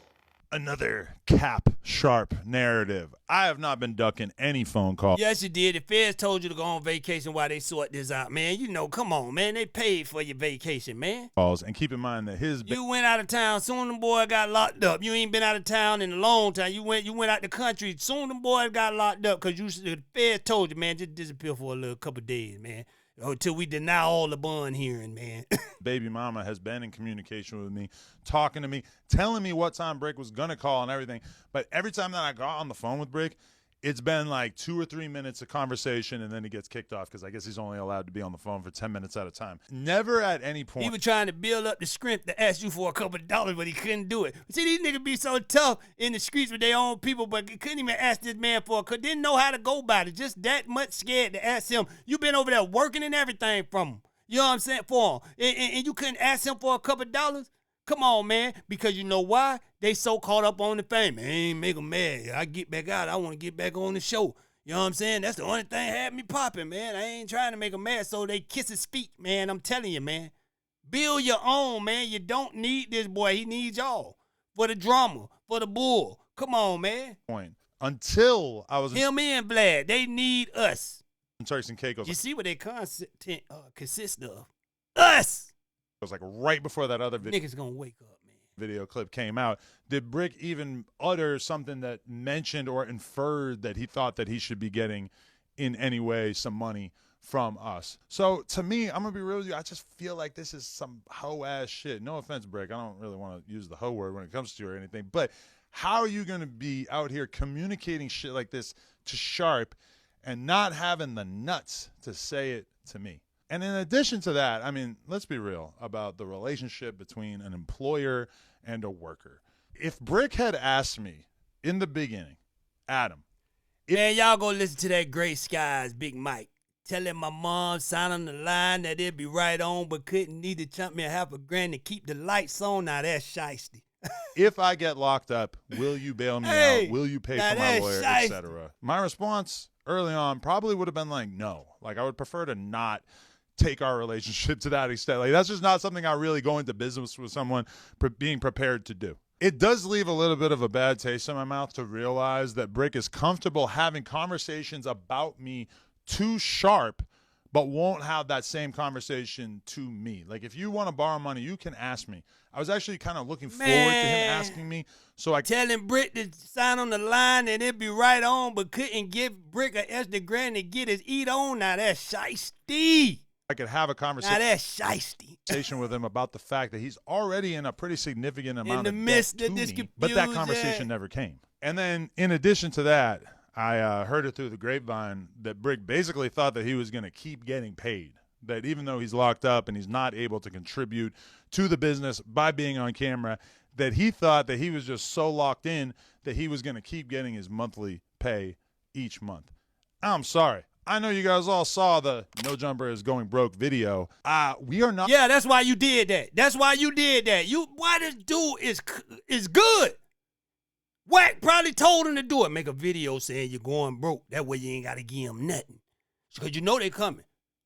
Another Cap Sharp narrative. I have not been ducking any phone call. Yes, you did. The feds told you to go on vacation while they sort this out, man. Come on, man. They paid for your vacation, man. Calls, and keep in mind that you went out of town. Soon the boy got locked up. You ain't been out of town in a long time. You went out the country. Soon the boy got locked up because the feds told you, man, just disappear for a little couple of days, man. Until we deny all the bond hearing, man. Baby mama has been in communication with me, talking to me, telling me what time Bricc was going to call and everything. But every time that I got on the phone with Bricc, it's been like 2 or 3 minutes of conversation, and then he gets kicked off because I guess he's only allowed to be on the phone for 10 minutes at a time. Never at any point. He was trying to build up the strength to ask you for a couple of dollars, but he couldn't do it. See, these niggas be so tough in the streets with their own people, but couldn't even ask this man didn't know how to go about it. Just that much scared to ask him. You been over there working and everything from him. You know what I'm saying? For him. And you couldn't ask him for a couple of dollars? Come on, man. Because you know why? They so caught up on the fame. Man, ain't make them mad. I get back out. I want to get back on the show. You know what I'm saying? That's the only thing had me popping, man. I ain't trying to make them mad, so they kiss his feet, man. I'm telling you, man. Build your own, man. You don't need this boy. He needs y'all. For the drama. For the bull. Come on, man. Until I was... Him and Vlad. They need us. Turks and Caicos. You see what their content consists of? Us! It was like right before that other video. Niggas gonna wake up, man. Video clip came out. Did Bricc even utter something that mentioned or inferred that he thought that he should be getting in any way some money from us? So to me, I'm gonna be real with you, I just feel like this is some hoe ass shit. No offense, Bricc. I don't really want to use the hoe word when it comes to you or anything, but How are you going to be out here communicating shit like this to Sharp and not having the nuts to say it to me? And in addition to that, I mean, let's be real about the relationship between an employer and a worker. If Bricc had asked me in the beginning, Adam, man, y'all go listen to that Great Skies, Big Mike. Telling my mom, sign on the line that it'd be right on, but couldn't need to chump me $1,000 to keep the lights on. Now that's shiesty. if I get locked up, will you bail me out? Will you pay for my lawyer, etc.? My response early on probably would have been like, no. Like, I would prefer to not take our relationship to that extent. Like, that's just not something I really go into business with someone being prepared to do. It does leave a little bit of a bad taste in my mouth to realize that Bricc is comfortable having conversations about me too Sharp, but won't have that same conversation to me. Like, if you want to borrow money, you can ask me. I was actually kind of looking forward to him asking me. So I telling Bricc to sign on the line and it'd be right on, but couldn't give Bricc an extra grand to get his eat on. Now that's shiesty. I could have a conversation. Now that's shiesty. With him about the fact that he's already in a pretty significant amount in the midst of this me, but that conversation never came. And then in addition to that, I heard it through the grapevine that Bricc basically thought that he was going to keep getting paid, that even though he's locked up and he's not able to contribute to the business by being on camera, that he thought that he was just so locked in that he was going to keep getting his monthly pay each month. I'm sorry. I know you guys all saw the No Jumper is Going Broke video. We are not. Yeah, that's why you did that. That's why you did that. Why this dude is good. Wack probably told him to do it. Make a video saying you're going broke. That way you ain't got to give him nothing. Because you know they coming.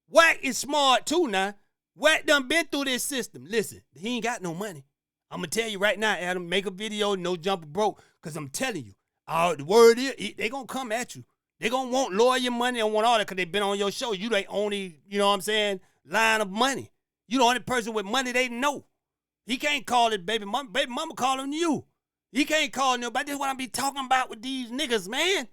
Wack is smart too now. Wack done been through this system. Listen, he ain't got no money. I'm going to tell you right now, Adam, make a video, No Jumper Broke. Because I'm telling you, the word is, they going to come at you. They going to want lawyer money and want all that because they been on your show. You the only, you know what I'm saying, line of money. You the only person with money they know. He can't call it baby mama. Baby mama calling you. He can't call nobody. This is what I be talking about with these niggas, man.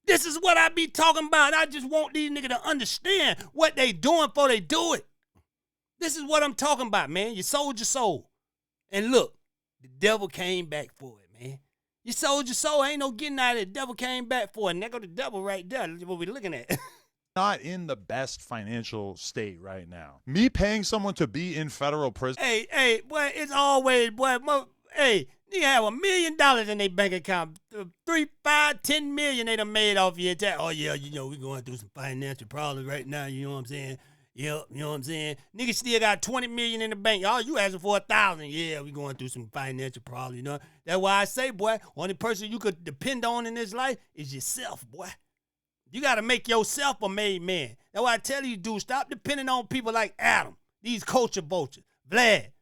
This is what I be talking about. I just want these niggas to understand what they doing before they do it. This is what I'm talking about, man. You sold your soul. And look, the devil came back for it, man. You sold your soul. Ain't no getting out of it. The devil came back for it. And there go the devil right there. That's what we looking at. Not in the best financial state right now. Me paying someone to be in federal prison. Hey, boy, it's always, boy, hey, you have $1 million in their bank account. 3, 5, 10 million they done made off your tax. Oh, yeah, you know, we going through some financial problems right now. You know what I'm saying? Yep, you know what I'm saying? Niggas still got 20 million in the bank. Oh, you asking for 1,000. Yeah, we going through some financial problems, you know? That's why I say, boy, only person you could depend on in this life is yourself, boy. You got to make yourself a made man. That's why I tell you, dude, stop depending on people like Adam, these culture vultures, Vlad.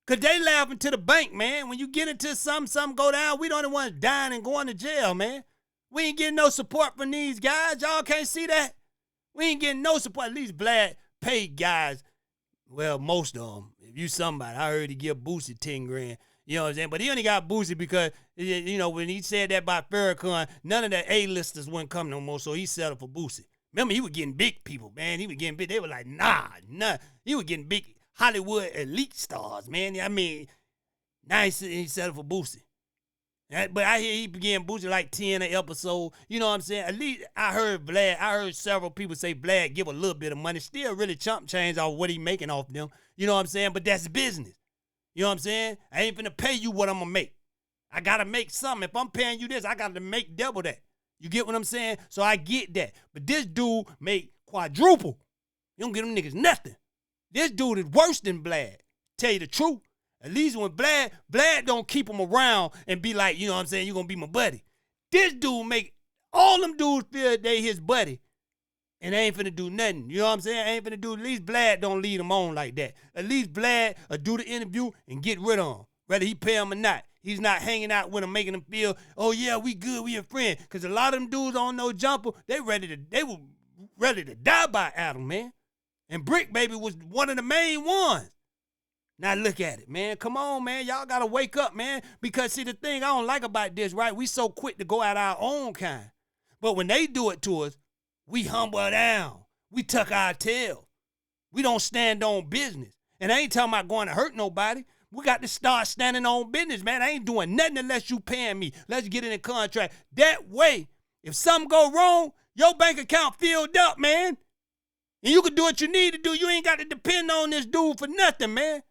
Because they laughing to the bank, man. When you get into something go down, we the only ones dying and going to jail, man. We ain't getting no support from these guys. Y'all can't see that? We ain't getting no support. At least Vlad paid guys, well, most of them. If you somebody, I heard he give Boosie 10 grand. You know what I'm saying? But he only got Boosie because, you know, when he said that about Farrakhan, none of the A-listers wouldn't come no more, so he settled for Boosie. Remember, he was getting big people, man. He was getting big. They were like, nah. He was getting big Hollywood elite stars, man. I mean, now he settled for Boosie. But I hear he began Boosie like 10 an episode. You know what I'm saying? At least I heard several people say Vlad give a little bit of money. Still really chump change off what he making off them. You know what I'm saying? But that's business. You know what I'm saying? I ain't finna pay you what I'm gonna make. I gotta make something. If I'm paying you this, I gotta make double that. You get what I'm saying? So I get that. But this dude make quadruple. You don't give them niggas nothing. This dude is worse than Vlad. Tell you the truth. At least when Vlad don't keep him around and be like, you know what I'm saying, you gonna be my buddy. This dude make all them dudes feel they his buddy. And they ain't finna do nothing. You know what I'm saying? Ain't finna do, at least Vlad don't lead him on like that. At least Vlad will do the interview and get rid of him. Whether he pay him or not. He's not hanging out with him, making him feel, oh yeah, we good, we a friend. Cause a lot of them dudes on No Jumper, they were ready to die by Adam, man. And Bricc, baby, was one of the main ones. Now look at it, man. Come on, man. Y'all gotta wake up, man. Because see, the thing I don't like about this, right? We so quick to go at our own kind. But when they do it to us, we humble down. We tuck our tail. We don't stand on business. And I ain't talking about going to hurt nobody, We got to start standing on business, man. I ain't doing nothing unless you paying me. Let's get in a contract. That way, if something go wrong, your bank account filled up, man. And you can do what you need to do. You ain't got to depend on this dude for nothing, man.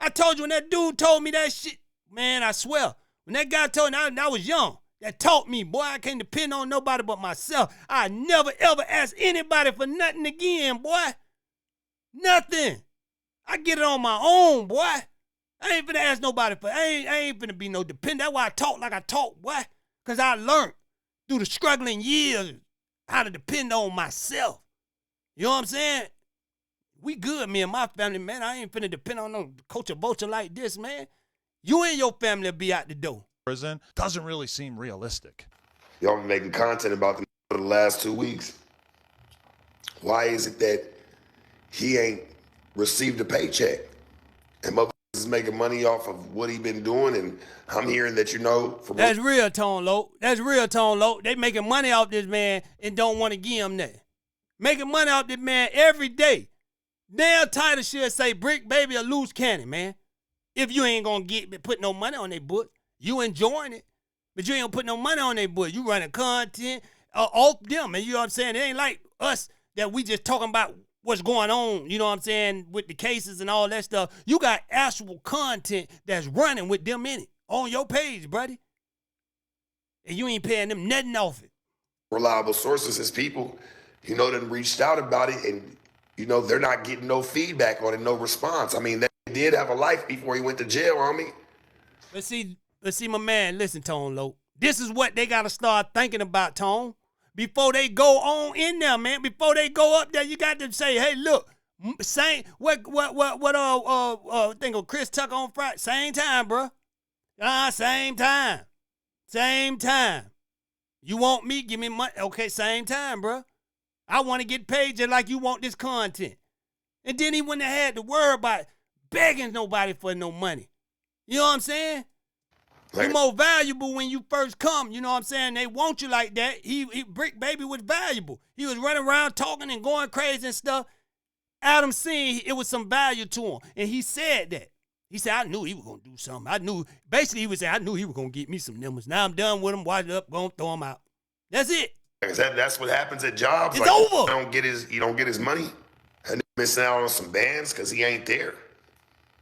I told you when that dude told me that shit, man, I swear. When that guy told me, I was young. That taught me, boy, I can't depend on nobody but myself. I never, ever ask anybody for nothing again, boy. Nothing. I get it on my own, boy. I ain't finna ask nobody for, I ain't finna be no dependent. That's why I talk like I talk, boy. Because I learned through the struggling years how to depend on myself. You know what I'm saying? We good, me and my family, man. I ain't finna depend on no culture vulture like this, man. You and your family will be out the door. Prison doesn't really seem realistic. Y'all been making content about them for the last 2 weeks. Why is it that he ain't received a paycheck? And motherfuckers is making money off of what he been doing, and I'm hearing that from That's real, Tone Loc. That's real, Tone Loc. They making money off this man and don't want to give him that. Making money off this man every day. Their title should say Bricc Baby a loose cannon, man. If you ain't gonna put no money on their book, you enjoying it, but you ain't gonna put no money on their book. You running content off them, and you know what I'm saying? It ain't like us that we just talking about what's going on, you know what I'm saying, with the cases and all that stuff. You got actual content that's running with them in it on your page, buddy. And you ain't paying them nothing off it. reliable sources, his people, that reached out about it, and they're not getting no feedback on it, no response. I mean, they did have a life before he went to jail, homie. Let's see, my man. Listen, Tone Loc. This is what they gotta start thinking about, Tone. Before they go on in there, man. Before they go up there, you got to say, hey, look, same think of Chris Tucker on Friday. Same time, bro. Same time. Same time. You want me? Give me money. Okay, same time, bro. I want to get paid just like you want this content. And then he wouldn't have had to worry about begging nobody for no money. You know what I'm saying? You're more valuable when you first come. You know what I'm saying? They want you like that. Bricc Baby was valuable. He was running around talking and going crazy and stuff. Adam seen it was some value to him. And he said that. He said, I knew he was going to do something. Basically he was saying, I knew he was going to get me some numbers. Now I'm done with him, wash it up, going to throw him out. That's it. That's what happens at jobs. It's over. He don't get his money. And missing out on some bands because he ain't there.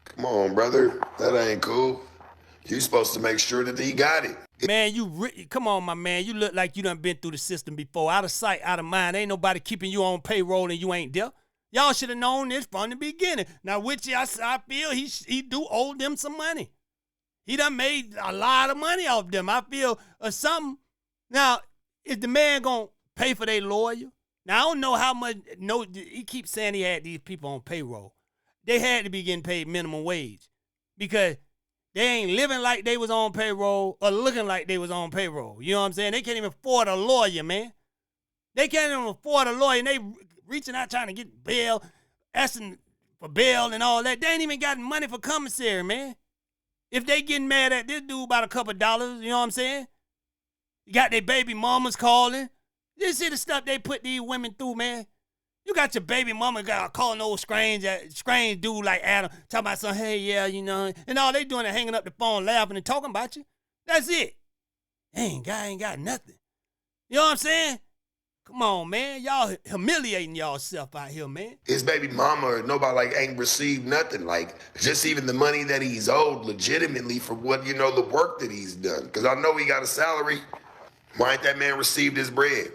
Come on, brother. That ain't cool. You supposed to make sure that he got it. Man, come on, my man. You look like you done been through the system before. Out of sight, out of mind. Ain't nobody keeping you on payroll and you ain't there. Y'all should have known this from the beginning. Now, which I feel he do owe them some money. He done made a lot of money off them. I feel something. Now, is the man going to pay for their lawyer? Now, I don't know how much. No, he keeps saying he had these people on payroll. They had to be getting paid minimum wage because they ain't living like they was on payroll or looking like they was on payroll. You know what I'm saying? They can't even afford a lawyer, man. They can't even afford a lawyer, and they reaching out trying to get bail, asking for bail and all that. They ain't even got money for commissary, man. If they getting mad at this dude about a couple dollars, you know what I'm saying? You got their baby mamas calling. You see the stuff they put these women through, man? You got your baby mama calling old strange dude like Adam, talking about some, hey, yeah, and all they doing is hanging up the phone, laughing and talking about you. That's it. Ain't got nothing. You know what I'm saying? Come on, man. Y'all humiliating y'allself out here, man. His baby mama or nobody ain't received nothing. Just even the money that he's owed legitimately for what, the work that he's done. Because I know he got a salary. Why ain't that man received his bread?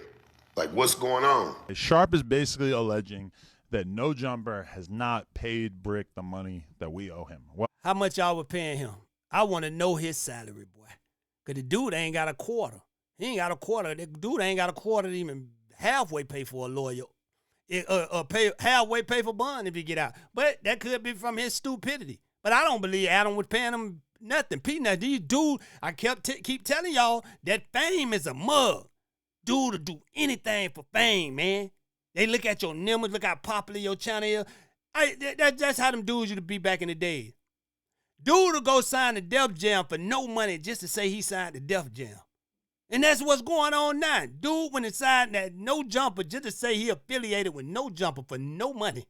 What's going on? Sharp is basically alleging that No Jumper has not paid Bricc the money that we owe him. How much y'all were paying him? I want to know his salary, boy. Because the dude ain't got a quarter. He ain't got a quarter. The dude ain't got a quarter to even halfway pay for a lawyer. Halfway pay for bond if he get out. But that could be from his stupidity. But I don't believe Adam was paying him nothing. Peanut, these dudes, I keep telling y'all that fame is a mug. Dude will do anything for fame, man. They look at your numbers, look how popular your channel is. That's how them dudes used to be back in the day. Dude will go sign the Def Jam for no money just to say he signed the Def Jam. And that's what's going on now. Dude went and signed that No Jumper just to say he affiliated with No Jumper for no money.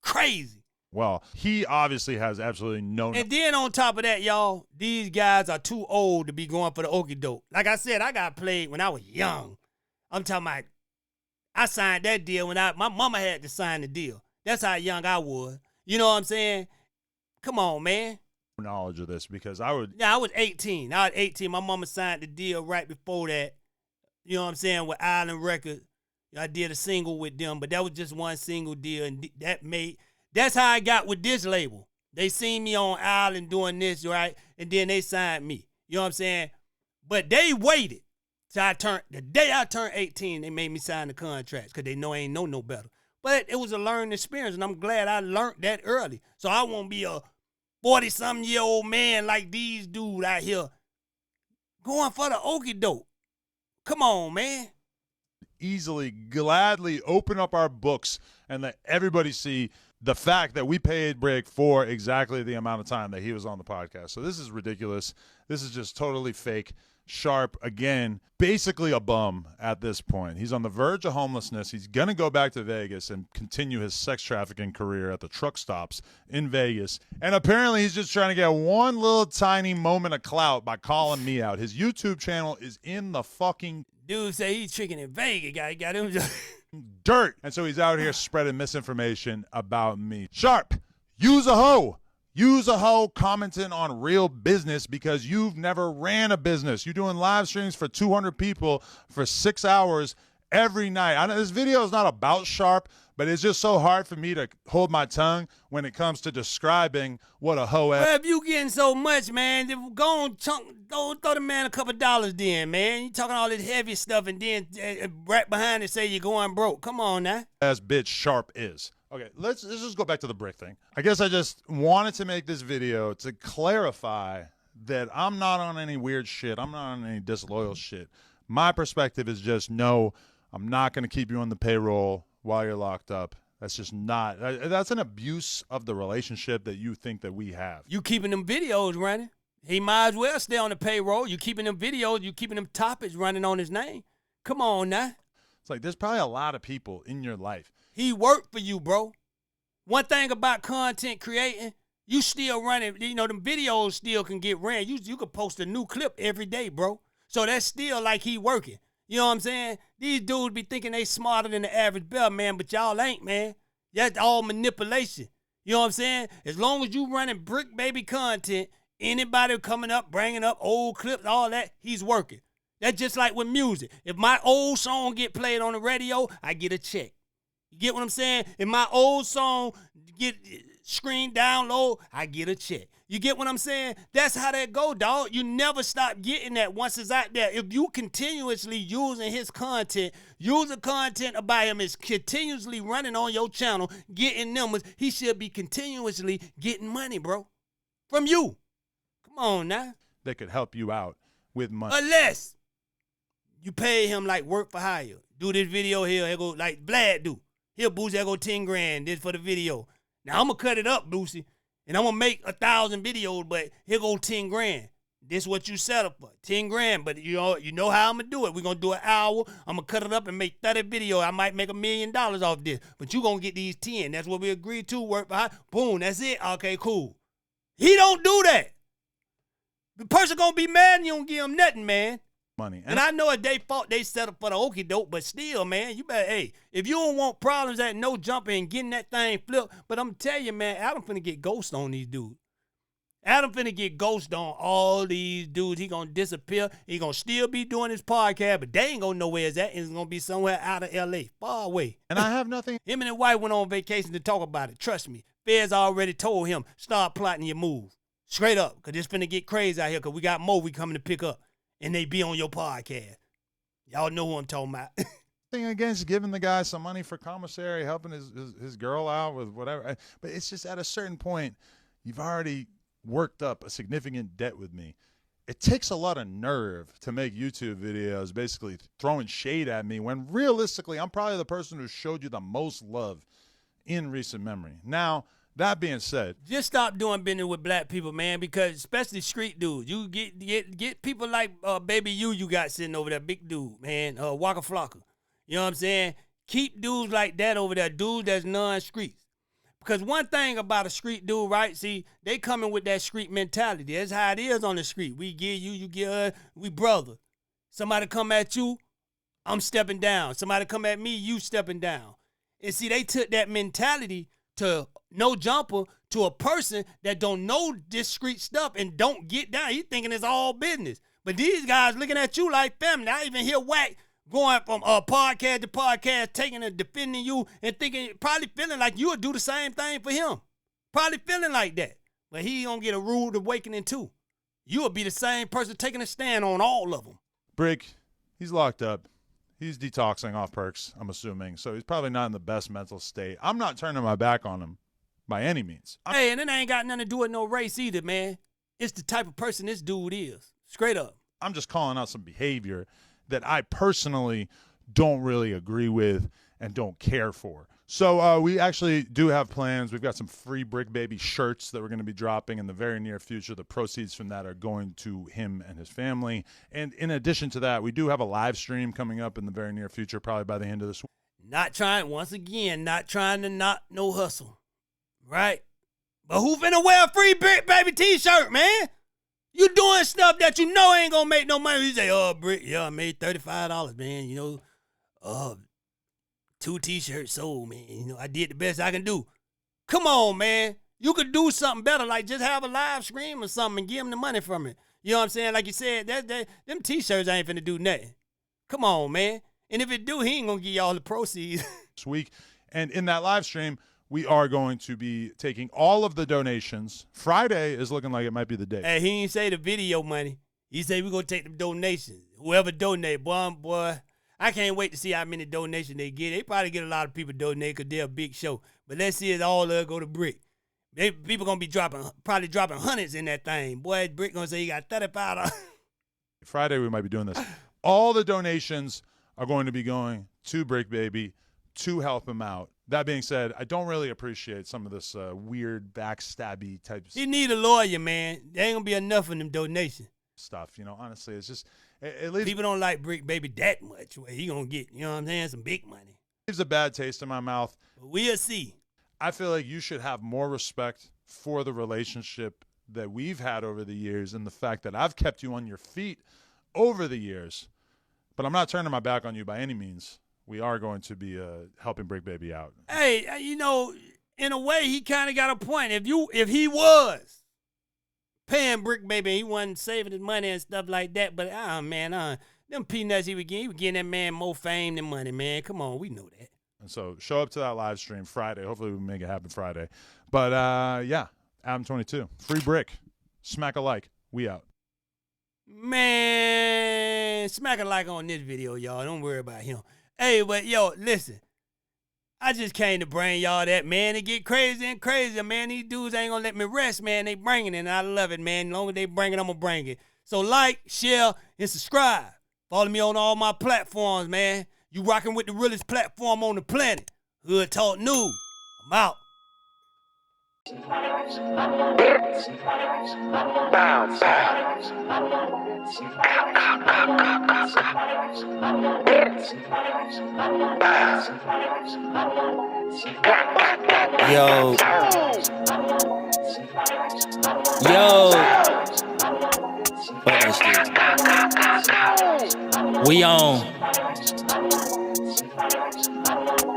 Crazy. well. He obviously has absolutely no. And then on top of that, y'all, these guys are too old to be going for the okie doke. Like I said, I got played when I was young. I'm talking about, I signed that deal when my mama had to sign the deal. That's how young I was. You know what I'm saying? Come on, man. Knowledge of this because I would. Yeah, I was 18. I was 18. My mama signed the deal right before that. You know what I'm saying? With Island Records. I did a single with them, but that was just one single deal, and that's how I got with this label. They seen me on Island doing this, right? And then they signed me. You know what I'm saying? But they waited till the day I turned 18, they made me sign the contracts because they know I ain't know no better. But it was a learning experience, and I'm glad I learned that early. So I won't be a 40-something-year-old man like these dudes out here going for the okie doke. Come on, man. Easily, gladly open up our books and let everybody see the fact that we paid Bricc for exactly the amount of time that he was on the podcast. So this is ridiculous. This is just totally fake. Sharp, again, basically a bum at this point. He's on the verge of homelessness. He's going to go back to Vegas and continue his sex trafficking career at the truck stops in Vegas. And apparently he's just trying to get one little tiny moment of clout by calling me out. His YouTube channel is in the fucking dude say he's tricking in Vegas. Got him dirt. And so he's out here spreading misinformation about me. Sharp, use a hoe. Use a hoe commenting on real business because you've never ran a business. You're doing live streams for 200 people for 6 hours every night. I know this video is not about Sharp, but it's just so hard for me to hold my tongue when it comes to describing what a hoe is. Well, if you getting so much, man, go throw the man a couple dollars then, man. You talking all this heavy stuff and then right behind it say you're going broke. Come on now. As bitch Sharp is. Okay, let's just go back to the Bricc thing. I guess I just wanted to make this video to clarify that I'm not on any weird shit. I'm not on any disloyal shit. My perspective is just, no, I'm not going to keep you on the payroll while you're locked up. That's just not. That's an abuse of the relationship that you think that we have. You keeping them videos running. He might as well stay on the payroll. You keeping them videos. You keeping them topics running on his name. Come on now. It's like there's probably a lot of people in your life. He worked for you, bro. One thing about content creating, you still running, you know, them videos still can get ran. You could post a new clip every day, bro. So that's still like he working. You know what I'm saying? These dudes be thinking they smarter than the average bell, man, but y'all ain't, man. That's all manipulation. You know what I'm saying? As long as you running Bricc baby content, anybody coming up, bringing up old clips, all that, he's working. That's just like with music. If my old song get played on the radio, I get a check. You get what I'm saying? If my old song get screened down low, I get a check. You get what I'm saying? That's how that go, dog. You never stop getting that once it's out there. If you continuously using his content, using content about him is continuously running on your channel, getting numbers, he should be continuously getting money, bro. From you. Come on now. That could help you out with money. Unless you pay him like work for hire. Do this video here, he'll go like Vlad do. He'll Boosie, I go 10 grand, this for the video. Now I'm gonna cut it up, Boosie, and I'm gonna make 1,000 videos, but he'll go 10 grand. This what you set up for, 10 grand, but you know how I'm gonna do it. We're gonna do an hour, I'm gonna cut it up and make 30 videos. I might make $1 million off this, but you gonna get these 10. That's what we agreed to, work for hire. Boom, that's it, okay, cool. He don't do that. The person gonna be mad and you don't give him nothing, man. Money. And I know if they fought, they set up for the okie doke, but still, man, you better, hey, if you don't want problems at no jumping and getting that thing flipped, but I'm telling you, man, Adam finna get ghost on these dudes. Adam finna get ghost on all these dudes. He gonna disappear. He gonna still be doing his podcast, but they ain't gonna know where it's at. It's gonna be somewhere out of LA, far away. And I have nothing. Him and his wife went on vacation to talk about it. Trust me. Feds already told him, start plotting your move. Straight up, because it's finna get crazy out here, because we got more we coming to pick up. And they be on your podcast. Y'all know who I'm talking about. Thing against giving the guy some money for commissary, helping his girl out with whatever. But it's just at a certain point, you've already worked up a significant debt with me. It takes a lot of nerve to make YouTube videos basically throwing shade at me when realistically, I'm probably the person who showed you the most love in recent memory. Now, that being said, just stop doing business with black people, man, because especially street dudes. You get people like Baby you got sitting over there, big dude, man, Waka Flocka. You know what I'm saying? Keep dudes like that over there, dudes that's non-streets. Because one thing about a street dude, right? See, they coming with that street mentality. That's how it is on the street. We give you, you give us, we brother. Somebody come at you, I'm stepping down. Somebody come at me, you stepping down. And see, they took that mentality to no jumper to a person that don't know this street stuff and don't get down. He thinking it's all business. But these guys looking at you like family. I even hear Wack going from podcast to podcast, taking and defending you and thinking, probably feeling like you would do the same thing for him. Probably feeling like that. But he gonna get a rude awakening too. You will be the same person taking a stand on all of them. Bricc, he's locked up. He's detoxing off perks, I'm assuming. So he's probably not in the best mental state. I'm not turning my back on him by any means. Hey, and it ain't got nothing to do with no race either, man. It's the type of person this dude is. Straight up. I'm just calling out some behavior that I personally don't really agree with and don't care for. So we actually do have plans. We've got some free Bricc Baby shirts that we're going to be dropping in the very near future. The proceeds from that are going to him and his family. And in addition to that, we do have a live stream coming up in the very near future, probably by the end of this week. Not trying to not no hustle. Right? But who finna wear a free Bricc Baby t-shirt, man? You doing stuff that you know ain't gonna make no money. You say, oh, Bricc, yeah, I made $35, man. You know, 2 t-shirts sold, man. You know, I did the best I can do. Come on, man. You could do something better, like just have a live stream or something and give them the money from it. You know what I'm saying? Like you said, them t-shirts ain't finna do nothing. Come on, man. And if it do, he ain't gonna give y'all the proceeds. This week. And in that live stream, we are going to be taking all of the donations. Friday is looking like it might be the day. Hey, he ain't say the video money. He said we're going to take the donations. Whoever donate, boy, I can't wait to see how many donations they get. They probably get a lot of people donate because they're a big show. But let's see if all of it go to Bricc. People going to be probably dropping hundreds in that thing. Boy, Bricc going to say he got $35. Friday we might be doing this. All the donations are going to be going to Bricc Baby to help him out. That being said, I don't really appreciate some of this weird backstabby type He need a lawyer, man. There ain't going to be enough of them donations. Stuff. You know, honestly, it's just, at least people don't like Bricc Baby that much. Well, he going to get, you know what I'm saying, some big money. Leaves a bad taste in my mouth. But we'll see. I feel like you should have more respect for the relationship that we've had over the years and the fact that I've kept you on your feet over the years. But I'm not turning my back on you by any means. We are going to be helping Bricc Baby out. Hey, you know, in a way, he kind of got a point. If he was paying Bricc Baby, he wasn't saving his money and stuff like that. But them peanuts he was getting that man more fame than money, man. Come on, we know that. And so show up to that live stream Friday. Hopefully we can make it happen Friday. But yeah, Adam22, free Bricc, smack a like. We out. Man, smack a like on this video, y'all. Don't worry about him. Hey, but yo, listen. I just came to bring y'all that, man. It get crazy and crazier, man. These dudes ain't gonna let me rest, man. They bringing it, and I love it, man. As long as they bring it, I'm gonna bring it. So like, share, and subscribe. Follow me on all my platforms, man. You rocking with the realest platform on the planet. Hood Talk News. I'm out. Yo. We on.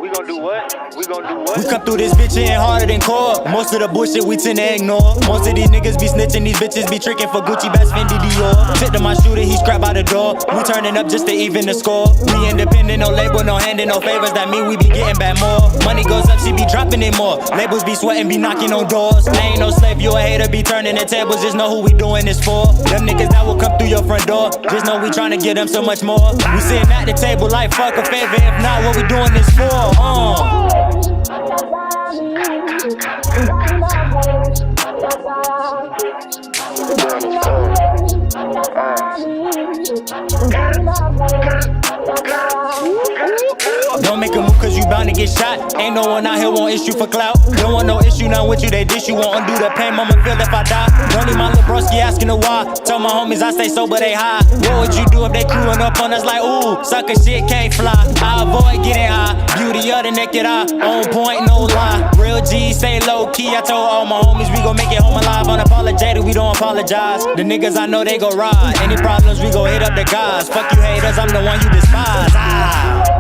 We gonna do what? We come through this bitch hitting harder than core. Most of the bullshit we tend to ignore. Most of these niggas be snitching, these bitches be tricking for Gucci, Bass, Fendi, Dior. Tip to my shooter, he scrap by the door. We turning up just to even the score. We independent, no label, no handing, no favors. That mean we be getting back more. Money goes up, she be dropping it more. Labels be sweating, be knocking on doors. I ain't no slave, you a hater, be turning the tables. Just know who we doing this for. Them niggas that will come through your front door. Just know we tryna get them so much more. We sitting at the table like fuck a favor. If not, what we doing this for? Don't make a move cause you bound to get shot. Ain't no one out here want issue for clout. Don't want no issue now with you, they dish you. Won't undo the pain, mama feel if I die. Don't need my little broski asking the why. Tell my homies I stay sober, they high. What would you do if they crewing up on us like, ooh, sucker shit can't fly. I avoid getting high, beauty of the naked eye. On point, no lie, real G, stay low key. I told all my homies we gon' make it home alive. Unapologetic, we don't apologize. The niggas I know they go ride. Any problems, we gon' hit up the guys. Fuck you haters, I'm the one you despise. Ah.